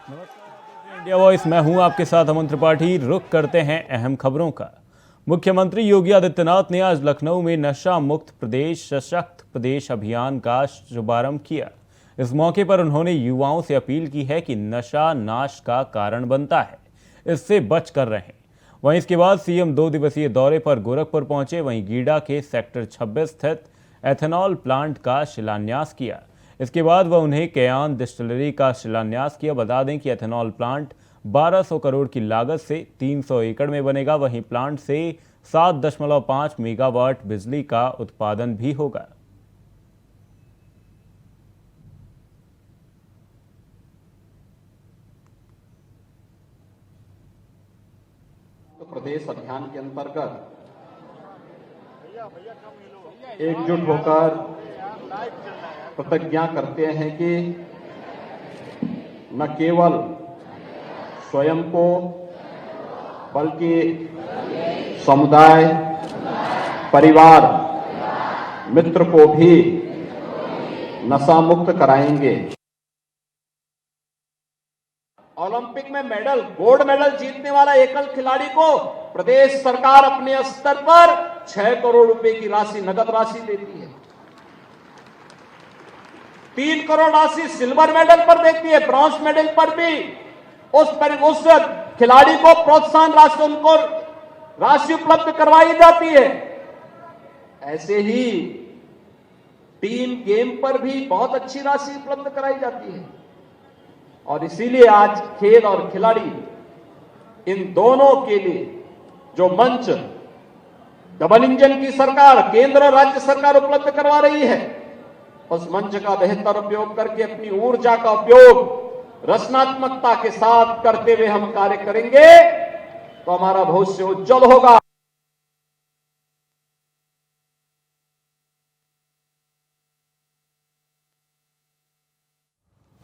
नमस्कार, India voice, मैं हूं आपके साथ अमन त्रिपाठी। रुख करते हैं अहम खबरों का। मुख्यमंत्री योगी आदित्यनाथ ने आज लखनऊ में नशा मुक्त प्रदेश सशक्त प्रदेश अभियान का शुभारंभ किया। इस मौके पर उन्होंने युवाओं से अपील की है कि नशा नाश का कारण बनता है, इससे बच कर रहें। वहीं इसके बाद सीएम 2 दिवसीय दौरे पर गोरखपुर पहुंचे। वहीं गीडा के सेक्टर 26 स्थित एथेनॉल प्लांट का शिलान्यास किया। इसके बाद वह उन्हें केयान डिस्टिलरी का शिलान्यास किया। बता दें कि एथेनॉल प्लांट 1200 करोड़ की लागत से 300 एकड़ में बनेगा। वहीं प्लांट से 7.5 मेगावाट बिजली का उत्पादन भी होगा। प्रदेश अभियान के अंतर्गत एकजुट होकर प्रतिज्ञा करते हैं कि न केवल स्वयं को बल्कि समुदाय, परिवार, मित्र को भी नशा मुक्त कराएंगे। ओलंपिक में मेडल, गोल्ड मेडल जीतने वाला एकल खिलाड़ी को प्रदेश सरकार अपने स्तर पर 6 करोड़ रुपए की राशि, नगद राशि देती है। 3 करोड़ राशि सिल्वर मेडल पर देती है। ब्रॉन्ज मेडल पर भी उस खिलाड़ी को प्रोत्साहन राशि, उनको राशि उपलब्ध करवाई जाती है। ऐसे ही टीम गेम पर भी बहुत अच्छी राशि उपलब्ध कराई जाती है। और इसीलिए आज खेल और खिलाड़ी, इन दोनों के लिए जो मंच डबल इंजन की सरकार, केंद्र और राज्य सरकार उपलब्ध करवा रही है, उस मंच का बेहतर उपयोग करके अपनी ऊर्जा का उपयोग रचनात्मकता के साथ करते हुए हम कार्य करेंगे तो हमारा भविष्य उज्जवल होगा।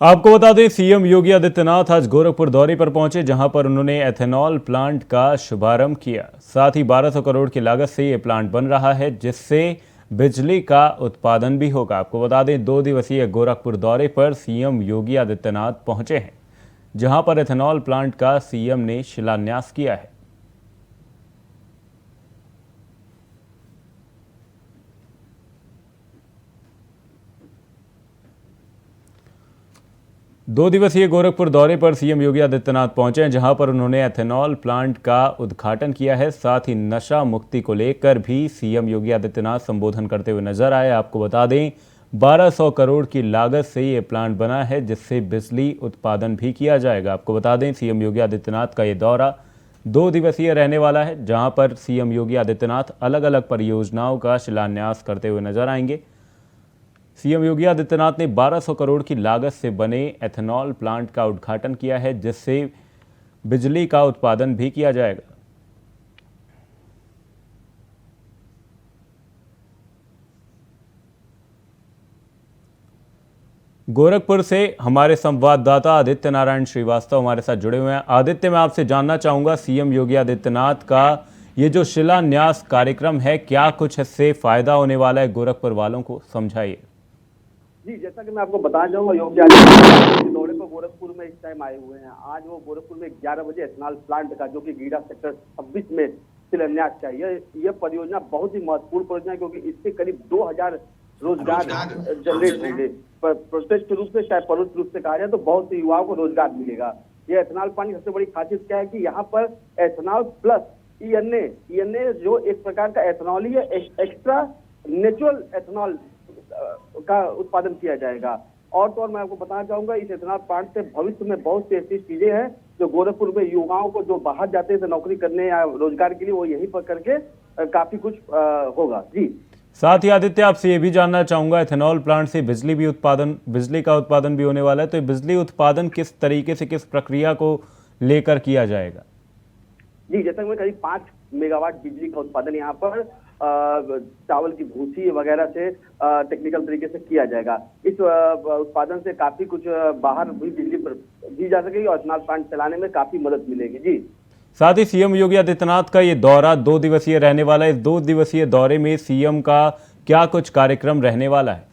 आपको बता दें, सीएम योगी आदित्यनाथ आज गोरखपुर दौरे पर पहुंचे, जहां पर उन्होंने एथेनॉल प्लांट का शुभारंभ किया। साथ ही 1200 करोड़ की लागत से यह प्लांट बन रहा है, जिससे बिजली का उत्पादन भी होगा। आपको बता दें, 2 दिवसीय गोरखपुर दौरे पर सीएम योगी आदित्यनाथ पहुंचे हैं, जहां पर एथेनॉल प्लांट का सीएम ने शिलान्यास किया है। दो दिवसीय गोरखपुर दौरे पर सीएम योगी आदित्यनाथ पहुंचे हैं, जहां पर उन्होंने एथेनॉल प्लांट का उद्घाटन किया है। साथ ही नशा मुक्ति को लेकर भी सीएम योगी आदित्यनाथ संबोधन करते हुए नजर आए। आपको बता दें, 1200 करोड़ की लागत से ये प्लांट बना है, जिससे बिजली उत्पादन भी किया जाएगा। आपको बता दें, सीएम योगी आदित्यनाथ का ये दौरा 2 दिवसीय रहने वाला है, जहां पर सीएम योगी आदित्यनाथ अलग अलग परियोजनाओं का शिलान्यास करते हुए नजर आएंगे। सीएम योगी आदित्यनाथ ने 1200 करोड़ की लागत से बने एथेनॉल प्लांट का उद्घाटन किया है, जिससे बिजली का उत्पादन भी किया जाएगा। गोरखपुर से हमारे संवाददाता आदित्य नारायण श्रीवास्तव हमारे साथ जुड़े हुए हैं। आदित्य, मैं आपसे जानना चाहूंगा, सीएम योगी आदित्यनाथ का ये जो शिलान्यास कार्यक्रम है, क्या कुछ इससे फायदा होने वाला है गोरखपुर वालों को, समझाइए। जी, जैसा कि मैं आपको बताना चाहूंगा, योगी आदित्यनाथ के दौरे पर गोरखपुर में इस टाइम आए हुए हैं। आज वो गोरखपुर में 11 बजे एथेनॉल प्लांट का, जो कि गीडा सेक्टर 26 में शिलान्यास चाहिए। यह परियोजना बहुत ही महत्वपूर्ण परियोजना है, क्योंकि इससे करीब 2000 रोजगार जनरेट होंगे। प्रत्यक्ष रूप से चाहे परोक्ष रूप से कहा जाए तो बहुत से युवाओं को रोजगार मिलेगा। यह एथेनॉल प्लांट की सबसे बड़ी खासियत क्या है कि यहाँ पर एथेनॉल प्लस ईएनए जो एक प्रकार का एथेनॉल ही है, एक्स्ट्रा नेचुरल एथेनॉल का उत्पादन किया जाएगा। और तो और मैं आपको बताना चाहूंगा, इस एथेनॉल प्लांट से भविष्य में बहुत सी ऐसी चीजें हैं जो गोरखपुर में युवाओं को, जो बाहर जाते थे नौकरी करने या रोजगार के लिए, वो यहीं पर करके काफी कुछ होगा। जी, साथ ही आदित्य, आपसे ये भी जानना चाहूंगा, एथेनॉल प्लांट से बिजली का उत्पादन भी होने वाला है, तो बिजली उत्पादन किस तरीके से, किस प्रक्रिया को लेकर किया जाएगा? जी, जैसा कि मैं करीब 5 मेगावाट बिजली का उत्पादन यहाँ पर चावल की भूसी वगैरह से टेक्निकल तरीके से किया जाएगा। इस उत्पादन से काफी कुछ बाहर भी बिजली दी जा सकेगी और एथेनॉल प्लांट चलाने में काफी मदद मिलेगी। जी, साथ ही सीएम योगी आदित्यनाथ का ये दौरा 2 दिवसीय रहने वाला है। इस 2 दिवसीय दौरे में सीएम का क्या कुछ कार्यक्रम रहने वाला है?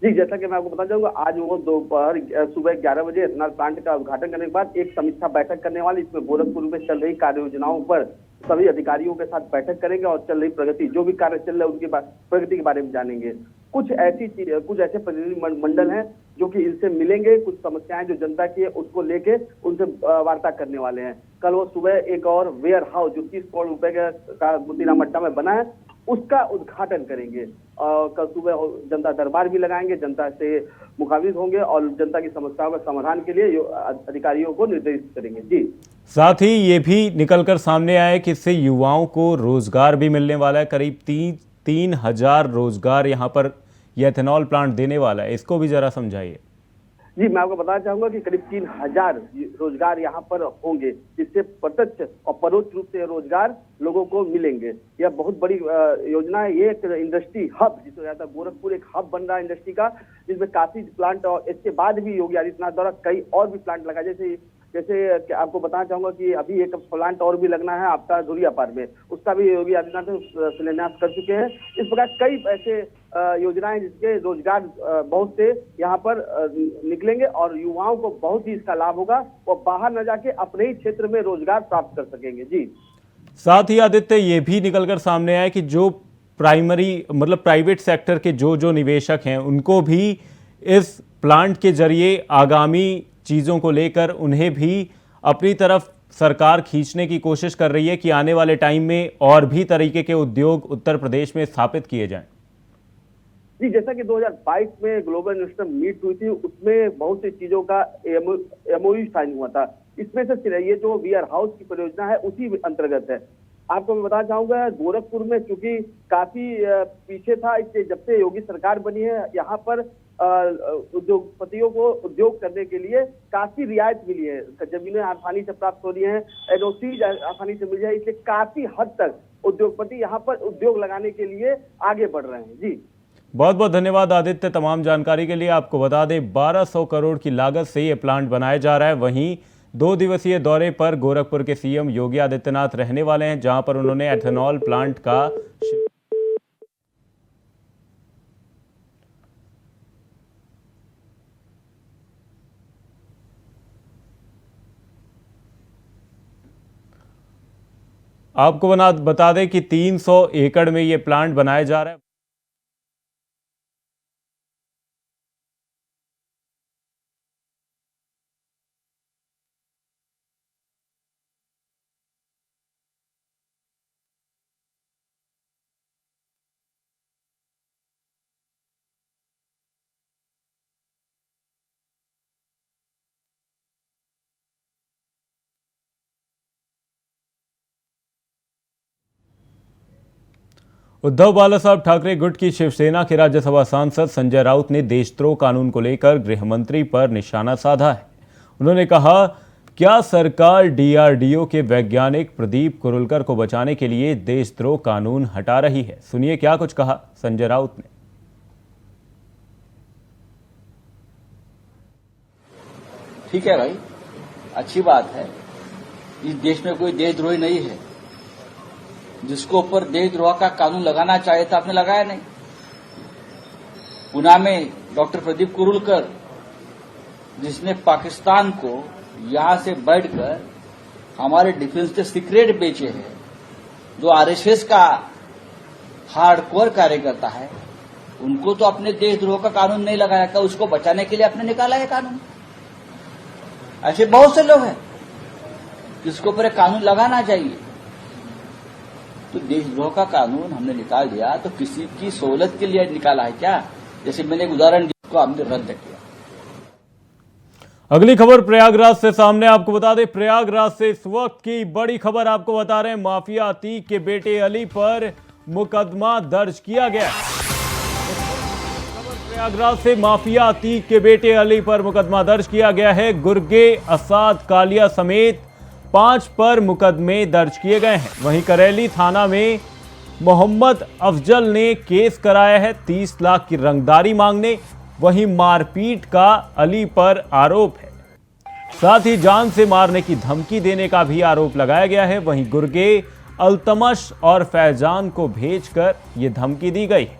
जी, जैसा कि मैं आपको बता चाहूंगा, आज वो दोपहर सुबह 11 बजे एथेनॉल प्लांट का उद्घाटन करने के बाद एक समीक्षा बैठक करने वाले, इसमें गोरखपुर में चल रही कार्य योजनाओं पर सभी अधिकारियों के साथ बैठक करेंगे और चल रही प्रगति, जो भी कार्य चल रहे हैं उनकी प्रगति के बारे में जानेंगे। कुछ ऐसे प्रतिनिधि मंडल हैं जो कि इनसे मिलेंगे, कुछ समस्याएं जो जनता की है उसको लेके उनसे वार्ता करने वाले हैं। कल वो सुबह एक और वेयर हाउस जो 30 करोड़ रुपए का मोतीराम अड्डा में बना है, उसका उद्घाटन करेंगे। कल सुबह जनता दरबार भी लगाएंगे, जनता से मुखातिब होंगे और जनता की समस्याओं का समाधान के लिए अधिकारियों को निर्देशित करेंगे। जी, साथ ही ये भी निकलकर सामने आया कि इससे युवाओं को रोजगार भी मिलने वाला है। करीब 3,000 रोजगार यहाँ पर यह एथेनॉल प्लांट देने वाला है, इसको भी जरा समझाइए। जी, मैं आपको बताना चाहूंगा कि करीब 3,000 रोजगार यहाँ पर होंगे, जिससे प्रत्यक्ष और परोक्ष रूप से रोजगार लोगों को मिलेंगे। यह बहुत बड़ी योजना है। ये एक इंडस्ट्री हब जिसे कहता है, गोरखपुर एक हब बन रहा है इंडस्ट्री का, जिसमें काफी प्लांट और इसके बाद भी योगी आदित्यनाथ द्वारा कई और भी प्लांट लगा, जैसे आपको बताना चाहूंगा कि अभी एक प्लांट और भी लगना है आपका धुरियापार में, उसका भी योगी आदित्यनाथ शिलान्यास कर चुके हैं। इस प्रकार कई ऐसे योजनाएं जिसके रोजगार बहुत से यहाँ पर निकलेंगे और युवाओं को बहुत ही इसका लाभ होगा। वो बाहर न जाके अपने ही क्षेत्र में रोजगार प्राप्त कर सकेंगे। जी, साथ ही आदित्य ये भी निकलकर सामने आया कि जो प्राइवेट सेक्टर के जो निवेशक हैं उनको भी इस प्लांट के जरिए आगामी चीज़ों को लेकर उन्हें भी अपनी तरफ सरकार खींचने की कोशिश कर रही है कि आने वाले टाइम में और भी तरीके के उद्योग उत्तर प्रदेश में स्थापित किए जाएं। जी, जैसा कि 2022 में ग्लोबल इन्वेस्टर मीट हुई थी, उसमें बहुत सी चीजों का एमओयू साइन हुआ था। इसमें से ये जो वेयर हाउस की परियोजना है उसी अंतर्गत है। आपको मैं बताना चाहूंगा, गोरखपुर में चूंकि काफी पीछे था, इसलिए जब से योगी सरकार बनी है यहाँ पर उद्योगपतियों को उद्योग करने के लिए काफी रियायत मिली है। जमीनें आसानी से प्राप्त हो रही हैं, एनओसी आसानी से मिल जाए, इसलिए काफी हद तक उद्योगपति यहाँ पर उद्योग लगाने के लिए आगे बढ़ रहे हैं। जी, बहुत बहुत धन्यवाद आदित्य तमाम जानकारी के लिए। आपको बता दें 1200 करोड़ की लागत से ये प्लांट बनाया जा रहा है। वहीं 2 दिवसीय दौरे पर गोरखपुर के सीएम योगी आदित्यनाथ रहने वाले हैं, जहां पर उन्होंने एथेनॉल प्लांट का आपको बता दें कि 300 एकड़ में ये प्लांट बनाया जा रहा है। उद्धव बालासाहब ठाकरे गुट की शिवसेना के राज्यसभा सांसद संजय राउत ने देशद्रोह कानून को लेकर गृह मंत्री पर निशाना साधा है। उन्होंने कहा, क्या सरकार डीआरडीओ के वैज्ञानिक प्रदीप कुरुलकर को बचाने के लिए देशद्रोह कानून हटा रही है? सुनिए क्या कुछ कहा संजय राउत ने। ठीक है भाई, अच्छी बात है। इस देश में कोई देशद्रोही नहीं है। जिसको ऊपर देशद्रोह का कानून लगाना चाहे था, आपने लगाया नहीं। पुणे में डॉक्टर प्रदीप कुरुलकर, जिसने पाकिस्तान को यहां से बैठकर हमारे डिफेंस के सीक्रेट बेचे हैं, जो आरएसएस का हार्डकोर कार्यकर्ता है, उनको तो अपने देशद्रोह का कानून नहीं लगाया था। उसको बचाने के लिए आपने निकाला है कानून। ऐसे बहुत से लोग हैं जिसको ऊपर कानून लगाना चाहिए। तो देशद्रोह का कानून हमने निकाल दिया तो किसी की सहूलत के लिए निकाला है क्या? जैसे मैंने एक उदाहरण दिया, को हमने रद्द किया। अगली खबर प्रयागराज से सामने। आपको बता दें, प्रयागराज से इस वक्त की बड़ी खबर आपको बता रहे हैं। माफिया अतीक के बेटे अली पर मुकदमा दर्ज किया गया। प्रयागराज से माफिया अतीक के बेटे अली पर मुकदमा दर्ज किया गया है। गुर्गे, असाद, कालिया समेत 5 पर मुकदमे दर्ज किए गए हैं। वहीं करेली थाना में मोहम्मद अफजल ने केस कराया है 30 लाख की रंगदारी मांगने। वहीं मारपीट का अली पर आरोप है। साथ ही जान से मारने की धमकी देने का भी आरोप लगाया गया है। वहीं गुर्गे, अल्तमश और फैजान को भेजकर यह धमकी दी गई है।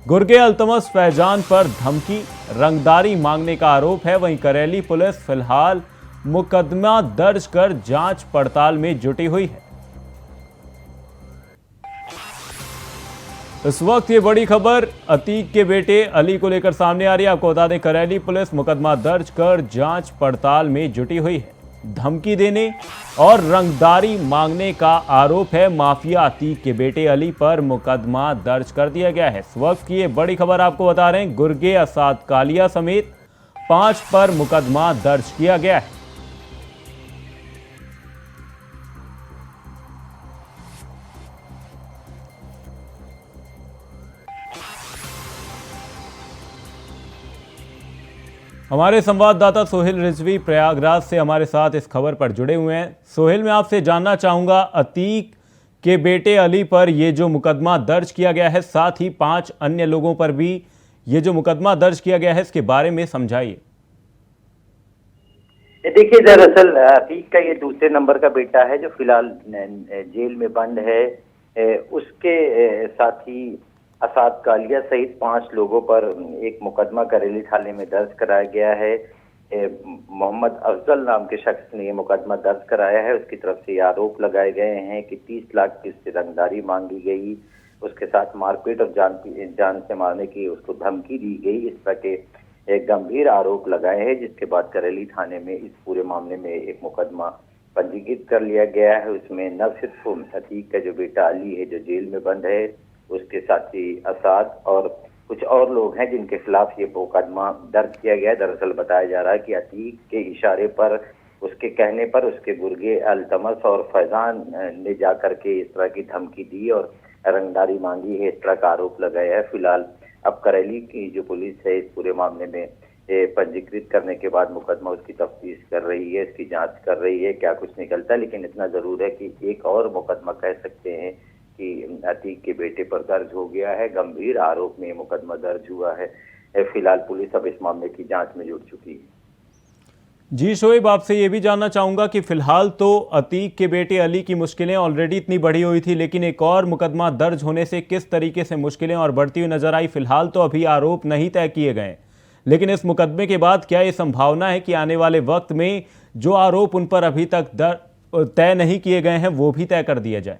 गुर्गे अल्तमस फैजान पर धमकी, रंगदारी मांगने का आरोप है। वहीं करेली पुलिस फिलहाल मुकदमा दर्ज कर जांच पड़ताल में जुटी हुई है। इस वक्त ये बड़ी खबर अतीक के बेटे अली को लेकर सामने आ रही है। आपको बता दें, करेली पुलिस मुकदमा दर्ज कर जांच पड़ताल में जुटी हुई है। धमकी देने और रंगदारी मांगने का आरोप है। माफिया अतीक के बेटे अली पर मुकदमा दर्ज कर दिया गया है। इस वक्त की ये बड़ी खबर आपको बता रहे हैं, गुर्गे असाद कालिया समेत 5 पर मुकदमा दर्ज किया गया है। हमारे संवाददाता सोहेल रिजवी प्रयागराज से हमारे साथ इस खबर पर जुड़े हुए हैं। सोहेल, मैं आपसे जानना चाहूंगा, अतीक के बेटे अली पर ये जो मुकदमा दर्ज किया गया है, साथ ही 5 अन्य लोगों पर भी ये जो मुकदमा दर्ज किया गया है, इसके बारे में समझाइए। देखिए, दरअसल अतीक का ये दूसरे नंबर का बेटा है जो फिलहाल जेल में बंद है। उसके साथ ही असाद कालिया सहित 5 लोगों पर एक मुकदमा करेली थाने में दर्ज कराया गया है। मोहम्मद अफजल नाम के शख्स ने ये मुकदमा दर्ज कराया है। उसकी तरफ से आरोप लगाए गए हैं कि 30 लाख की उससे रंगदारी मांगी गई, उसके साथ मारपीट और जान से मारने की उसको धमकी दी गई। इस तरह के गंभीर आरोप लगाए हैं, जिसके बाद करेली थाने में इस पूरे मामले में एक मुकदमा पंजीकृत कर लिया गया है। उसमें न सिर्फ अतीक का जो बेटा अली है जो जेल में बंद है, उसके साथी असाद और कुछ और लोग हैं जिनके खिलाफ ये मुकदमा दर्ज किया गया है। दरअसल बताया जा रहा है कि अतीक के इशारे पर, उसके कहने पर उसके गुर्गे अल्तमस और फैजान ने जाकर के इस तरह की धमकी दी और रंगदारी मांगी है, इस तरह का आरोप लगाया है। फिलहाल अब करेली की जो पुलिस है इस पूरे मामले में पंजीकृत करने के बाद मुकदमा उसकी तफ्तीश कर रही है, इसकी जांच कर रही है, क्या कुछ निकलता है। लेकिन इतना जरूर है कि एक और मुकदमा कह सकते हैं कि अतीक के बेटे पर दर्ज हो गया है। गंभीर आरोप में मुकदमा दर्ज हुआ है। फिलहाल पुलिस अब इस मामले की जांच में जुट चुकी है। जी शोएब, आपसे ये भी जानना चाहूंगा कि फिलहाल तो अतीक के बेटे अली की मुश्किलें ऑलरेडी इतनी बढ़ी हुई थी, लेकिन एक और मुकदमा दर्ज होने से किस तरीके से मुश्किलें और बढ़ती हुई नजर आई। फिलहाल तो अभी आरोप नहीं तय किए गए, लेकिन इस मुकदमे के बाद क्या ये संभावना है कि आने वाले वक्त में जो आरोप उन पर अभी तक तय नहीं किए गए हैं वो भी तय कर दिया जाए?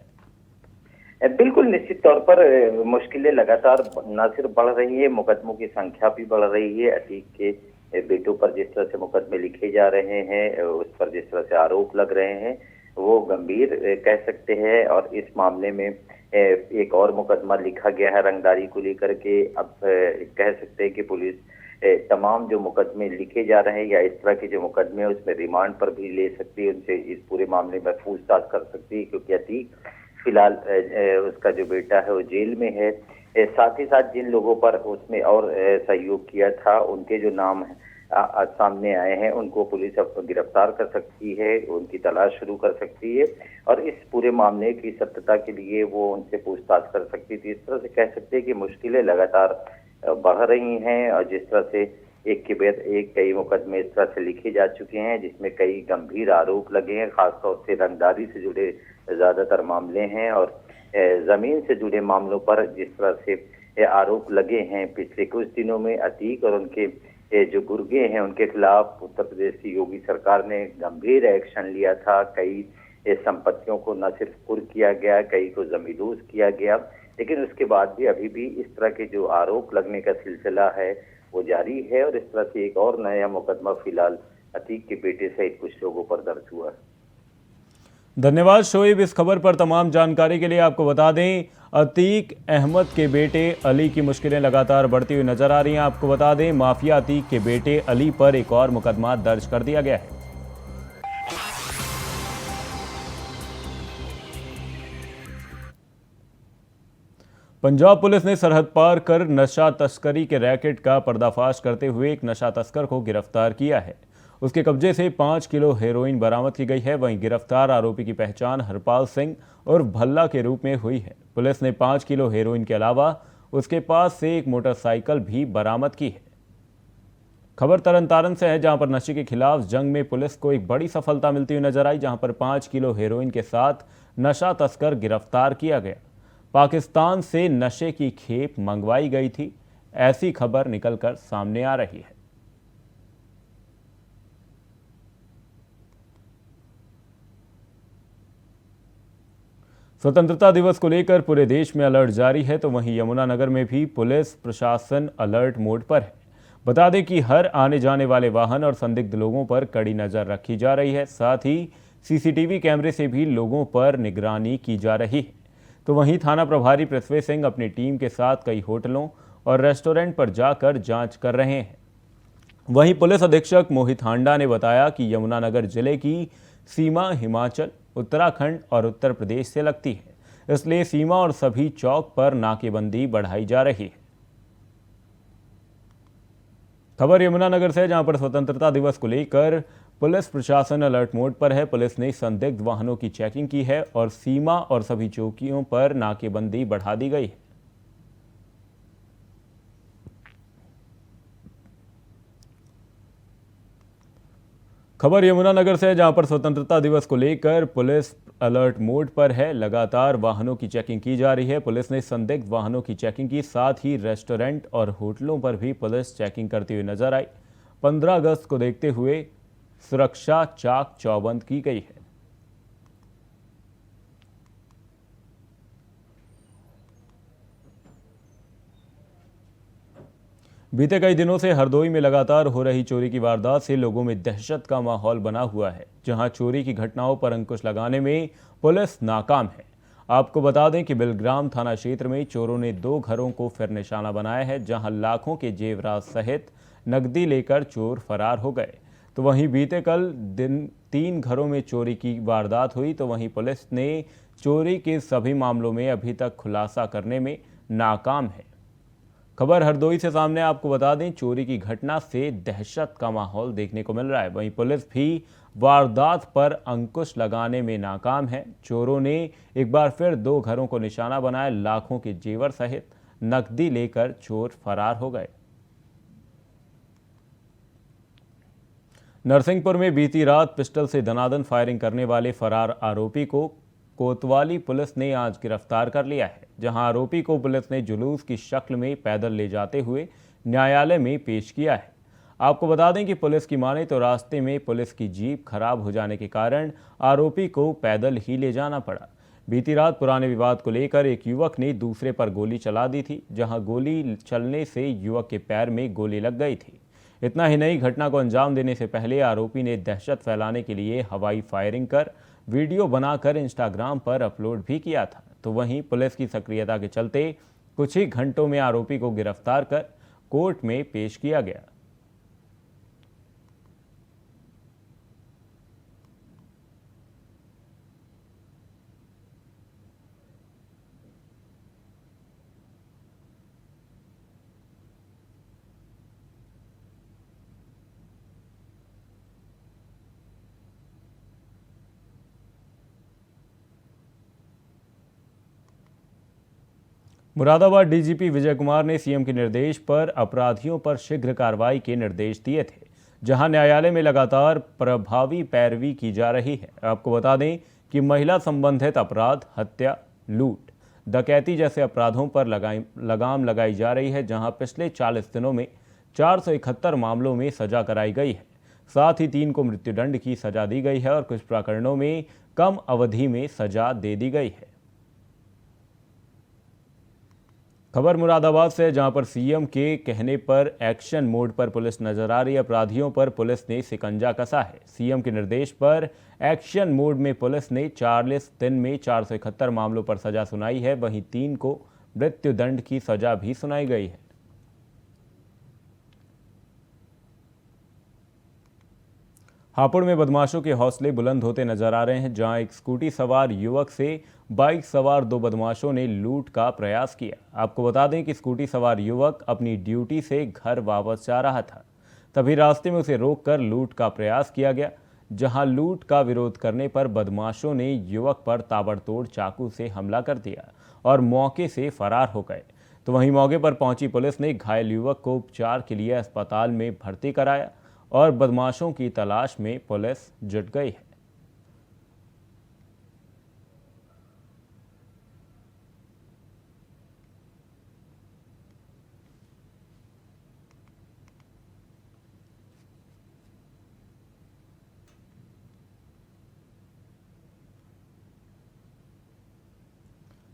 बिल्कुल, निश्चित तौर पर मुश्किलें लगातार न सिर्फ बढ़ रही है, मुकदमों की संख्या भी बढ़ रही है। अतीक के बेटों पर जिस तरह से मुकदमे लिखे जा रहे हैं, उस पर जिस तरह से आरोप लग रहे हैं, वो गंभीर कह सकते हैं। और इस मामले में एक और मुकदमा लिखा गया है रंगदारी को लेकर के। अब कह सकते हैं कि पुलिस तमाम जो मुकदमे लिखे जा रहे हैं या इस तरह के जो मुकदमे हैं उसमें रिमांड पर भी ले सकती है, उनसे इस पूरे मामले में पूछताछ कर सकती है, क्योंकि अतीक फिलहाल उसका जो बेटा है वो जेल में है। साथ ही साथ जिन लोगों पर उसने और सहयोग किया था उनके जो नाम सामने आए हैं उनको पुलिस अब गिरफ्तार कर सकती है, उनकी तलाश शुरू कर सकती है और इस पूरे मामले की सत्यता के लिए वो उनसे पूछताछ कर सकती थी। इस तरह से कह सकते हैं कि मुश्किलें लगातार बढ़ रही हैं और जिस तरह से एक के बाद एक कई मुकदमे इस तरह से लिखे जा चुके हैं जिसमें कई गंभीर आरोप लगे हैं, खासतौर से रंगदारी से जुड़े ज्यादातर मामले हैं और जमीन से जुड़े मामलों पर जिस तरह से आरोप लगे हैं पिछले कुछ दिनों में अतीक और उनके जो गुर्गे हैं उनके खिलाफ उत्तर प्रदेश की योगी सरकार ने गंभीर एक्शन लिया था। कई संपत्तियों को न सिर्फ कुर्क किया गया, कई को जमींदोज किया गया, लेकिन उसके बाद भी अभी भी इस तरह के जो आरोप लगने का सिलसिला है वो जारी है और इस तरह से एक और नया मुकदमा फिलहाल अतीक के बेटे सहित कुछ लोगों पर दर्ज हुआ है। धन्यवाद शोएब, इस खबर पर तमाम जानकारी के लिए। आपको बता दें, अतीक अहमद के बेटे अली की मुश्किलें लगातार बढ़ती हुई नजर आ रही हैं। आपको बता दें, माफिया अतीक के बेटे अली पर एक और मुकदमा दर्ज कर दिया गया है। पंजाब पुलिस ने सरहद पार कर नशा तस्करी के रैकेट का पर्दाफाश करते हुए एक नशा तस्कर को गिरफ्तार किया है। उसके कब्जे से 5 किलो हेरोइन बरामद की गई है। वहीं गिरफ्तार आरोपी की पहचान हरपाल सिंह और भल्ला के रूप में हुई है। पुलिस ने 5 किलो हेरोइन के अलावा उसके पास से एक मोटरसाइकिल भी बरामद की है। खबर तरन से है, जहां पर नशे के खिलाफ जंग में पुलिस को एक बड़ी सफलता मिलती हुई नजर आई, जहां पर 5 किलो हेरोइन के साथ नशा तस्कर गिरफ्तार किया गया। पाकिस्तान से नशे की खेप मंगवाई गई थी, ऐसी खबर निकलकर सामने आ रही है। स्वतंत्रता दिवस को लेकर पूरे देश में अलर्ट जारी है, तो वहीं यमुनानगर में भी पुलिस प्रशासन अलर्ट मोड पर है। बता दें कि हर आने जाने वाले वाहन और संदिग्ध लोगों पर कड़ी नजर रखी जा रही है। साथ ही सीसीटीवी कैमरे से भी लोगों पर निगरानी की जा रही है। तो वहीं थाना प्रभारी पृथ्वी सिंह अपनी टीम के साथ कई होटलों और रेस्टोरेंट पर जाकर जांच कर रहे हैं। वहीं पुलिस अधीक्षक मोहित हांडा ने बताया कि यमुनानगर जिले की सीमा हिमाचल, उत्तराखंड और उत्तर प्रदेश से लगती है, इसलिए सीमा और सभी चौक पर नाकेबंदी बढ़ाई जा रही है। खबर यमुनानगर से, जहां पर स्वतंत्रता दिवस को लेकर पुलिस प्रशासन अलर्ट मोड पर है। पुलिस ने संदिग्ध वाहनों की चेकिंग की है और सीमा और सभी चौकियों पर नाकेबंदी बढ़ा दी गई है। खबर यमुनानगर से, जहां पर स्वतंत्रता दिवस को लेकर पुलिस अलर्ट मोड पर है। लगातार वाहनों की चेकिंग की जा रही है। पुलिस ने संदिग्ध वाहनों की चेकिंग की, साथ ही रेस्टोरेंट और होटलों पर भी पुलिस चेकिंग करती हुई नजर आई। 15 अगस्त को देखते हुए सुरक्षा चाक चौबंद की गई है। बीते कई दिनों से हरदोई में लगातार हो रही चोरी की वारदात से लोगों में दहशत का माहौल बना हुआ है, जहां चोरी की घटनाओं पर अंकुश लगाने में पुलिस नाकाम है। आपको बता दें कि बिलग्राम थाना क्षेत्र में चोरों ने 2 घरों को फिर निशाना बनाया है, जहां लाखों के जेवरात सहित नकदी लेकर चोर फरार हो गए। तो वहीं बीते कल दिन 3 घरों में चोरी की वारदात हुई। तो वहीं पुलिस ने चोरी के सभी मामलों में अभी तक खुलासा करने में नाकाम है। खबर हरदोई से सामने, आपको बता दें चोरी की घटना से दहशत का माहौल देखने को मिल रहा है। वहीं पुलिस भी वारदात पर अंकुश लगाने में नाकाम है। चोरों ने एक बार फिर 2 घरों को निशाना बनाया, लाखों के जेवर सहित नकदी लेकर चोर फरार हो गए। नरसिंहपुर में बीती रात पिस्टल से दनादन फायरिंग करने वाले फरार आरोपी को कोतवाली पुलिस ने आज गिरफ्तार कर लिया है, जहां आरोपी को पुलिस ने जुलूस की शक्ल में पैदल ले जाते हुए न्यायालय में पेश किया है। आपको बता दें कि पुलिस की माने तो रास्ते में पुलिस की जीप खराब हो जाने के कारण आरोपी को पैदल ही ले जाना पड़ा। बीती रात पुराने विवाद को लेकर एक युवक ने दूसरे पर गोली चला दी थी, जहां गोली चलने से युवक के पैर में गोली लग गई थी। इतना ही नहीं, घटना को अंजाम देने से पहले आरोपी ने दहशत फैलाने के लिए हवाई फायरिंग कर वीडियो बनाकर इंस्टाग्राम पर अपलोड भी किया था। तो वहीं पुलिस की सक्रियता के चलते कुछ ही घंटों में आरोपी को गिरफ्तार कर कोर्ट में पेश किया गया। मुरादाबाद डीजीपी विजय कुमार ने सीएम के निर्देश पर अपराधियों पर शीघ्र कार्रवाई के निर्देश दिए थे, जहां न्यायालय में लगातार प्रभावी पैरवी की जा रही है। आपको बता दें कि महिला संबंधित अपराध, हत्या, लूट, डकैती जैसे अपराधों पर लगाम लगाई जा रही है, जहां पिछले 40 दिनों में 471 मामलों में सजा कराई गई है। साथ ही 3 को मृत्युदंड की सजा दी गई है और कुछ प्रकरणों में कम अवधि में सजा दे दी गई है। खबर मुरादाबाद से, जहां पर सीएम के कहने पर एक्शन मोड पर पुलिस नजर आ रही है। अपराधियों पर पुलिस ने शिकंजा कसा है। सीएम के निर्देश पर एक्शन मोड में पुलिस ने 40 दिन में 471 मामलों पर सजा सुनाई है। वहीं 3 को मृत्युदंड की सजा भी सुनाई गई है। हापुड़ में बदमाशों के हौसले बुलंद होते नजर आ रहे हैं, जहां एक स्कूटी सवार युवक से बाइक सवार 2 बदमाशों ने लूट का प्रयास किया। आपको बता दें कि स्कूटी सवार युवक अपनी ड्यूटी से घर वापस जा रहा था, तभी रास्ते में उसे रोककर लूट का प्रयास किया गया, जहां लूट का विरोध करने पर बदमाशों ने युवक पर ताबड़तोड़ चाकू से हमला कर दिया और मौके से फरार हो गए। तो वहीं मौके पर पहुंची पुलिस ने घायल युवक को उपचार के लिए अस्पताल में भर्ती कराया और बदमाशों की तलाश में पुलिस जुट गई है।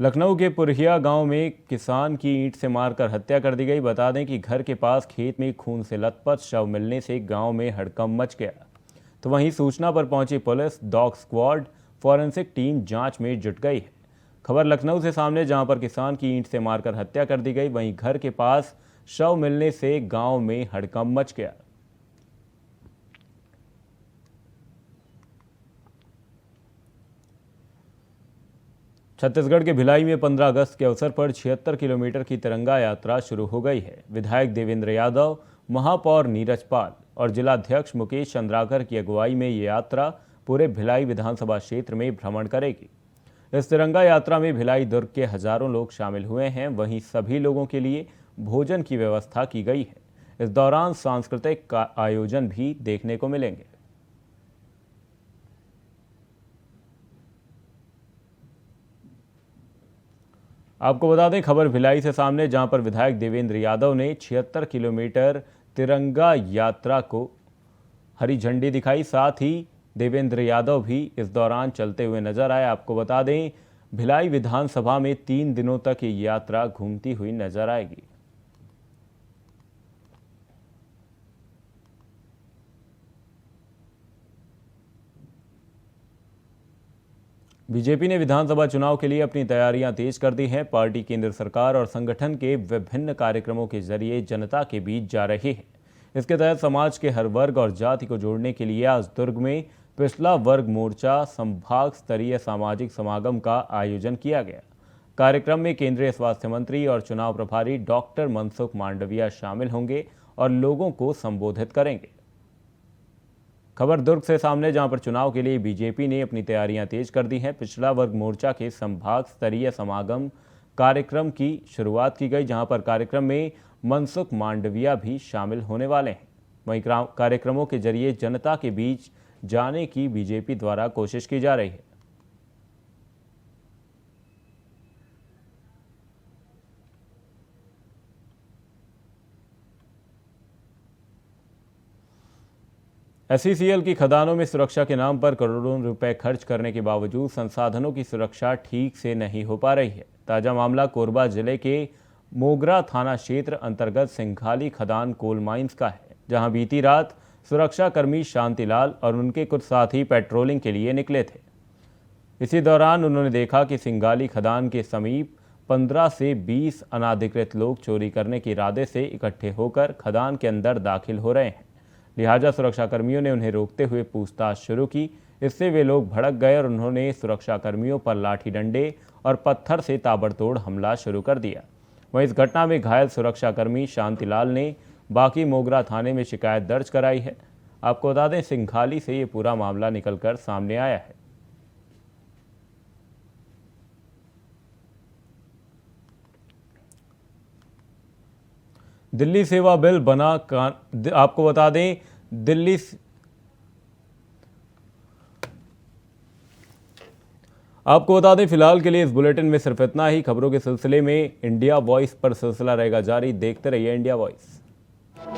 लखनऊ के पुरहिया गांव में किसान की ईंट से मारकर हत्या कर दी गई। बता दें कि घर के पास खेत में खून से लथपथ शव मिलने से गांव में हड़कंप मच गया। तो वहीं सूचना पर पहुंची police, dog squad, forensic team जांच में जुट गई है। खबर लखनऊ से सामने, जहां पर किसान की ईंट से मारकर हत्या कर दी गई, वहीं घर के पास शव मिलने से गांव में हड़कंप मच गया। छत्तीसगढ़ के भिलाई में 15 अगस्त के अवसर पर 76 किलोमीटर की तिरंगा यात्रा शुरू हो गई है। विधायक देवेंद्र यादव, महापौर नीरज पाल और जिलाध्यक्ष मुकेश चंद्राकर की अगुवाई में ये यात्रा पूरे भिलाई विधानसभा क्षेत्र में भ्रमण करेगी। इस तिरंगा यात्रा में भिलाई दुर्ग के हजारों लोग शामिल हुए हैं। वहीं सभी लोगों के लिए भोजन की व्यवस्था की गई है। इस दौरान सांस्कृतिक आयोजन भी देखने को मिलेंगे। आपको बता दें, खबर भिलाई से सामने, जहां पर विधायक देवेंद्र यादव ने 76 किलोमीटर तिरंगा यात्रा को हरी झंडी दिखाई। साथ ही देवेंद्र यादव भी इस दौरान चलते हुए नजर आए। आपको बता दें, भिलाई विधानसभा में 3 दिनों तक ये यात्रा घूमती हुई नजर आएगी। बीजेपी ने विधानसभा चुनाव के लिए अपनी तैयारियां तेज कर दी हैं। पार्टी केंद्र सरकार और संगठन के विभिन्न कार्यक्रमों के जरिए जनता के बीच जा रही है। इसके तहत समाज के हर वर्ग और जाति को जोड़ने के लिए आज दुर्ग में पिछड़ा वर्ग मोर्चा संभाग स्तरीय सामाजिक समागम का आयोजन किया गया। कार्यक्रम में केंद्रीय स्वास्थ्य मंत्री और चुनाव प्रभारी डॉक्टर मनसुख मांडविया शामिल होंगे और लोगों को संबोधित करेंगे। खबर दुर्ग से सामने, जहां पर चुनाव के लिए बीजेपी ने अपनी तैयारियां तेज कर दी हैं। पिछड़ा वर्ग मोर्चा के संभाग स्तरीय समागम कार्यक्रम की शुरुआत की गई, जहां पर कार्यक्रम में मनसुख मांडविया भी शामिल होने वाले हैं। वहीं कार्यक्रमों के जरिए जनता के बीच जाने की बीजेपी द्वारा कोशिश की जा रही है। एसईसीएल की खदानों में सुरक्षा के नाम पर करोड़ों रुपए खर्च करने के बावजूद संसाधनों की सुरक्षा ठीक से नहीं हो पा रही है। ताजा मामला कोरबा जिले के मोगरा थाना क्षेत्र अंतर्गत सिंघाली खदान कोल माइंस का है, जहां बीती रात सुरक्षाकर्मी शांतिलाल और उनके कुछ साथी पेट्रोलिंग के लिए निकले थे। इसी दौरान उन्होंने देखा कि सिंघाली खदान के समीप 15 से 20 अनाधिकृत लोग चोरी करने के इरादे से इकट्ठे होकर खदान के अंदर दाखिल हो रहे हैं। लिहाजा सुरक्षाकर्मियों ने उन्हें रोकते हुए पूछताछ शुरू की। इससे वे लोग भड़क गए और उन्होंने सुरक्षाकर्मियों पर लाठी डंडे और पत्थर से ताबड़तोड़ हमला शुरू कर दिया। वहीं इस घटना में घायल सुरक्षाकर्मी शांतिलाल ने बाकी मोगरा थाने में शिकायत दर्ज कराई है। आपको बता दें, सिंघाली से ये पूरा मामला निकलकर सामने आया है। दिल्ली सेवा बिल बना आपको बता दें, फिलहाल के लिए इस बुलेटिन में सिर्फ इतना ही। खबरों के सिलसिले में इंडिया वॉइस पर सिलसिला रहेगा जारी। देखते रहिए इंडिया वॉइस।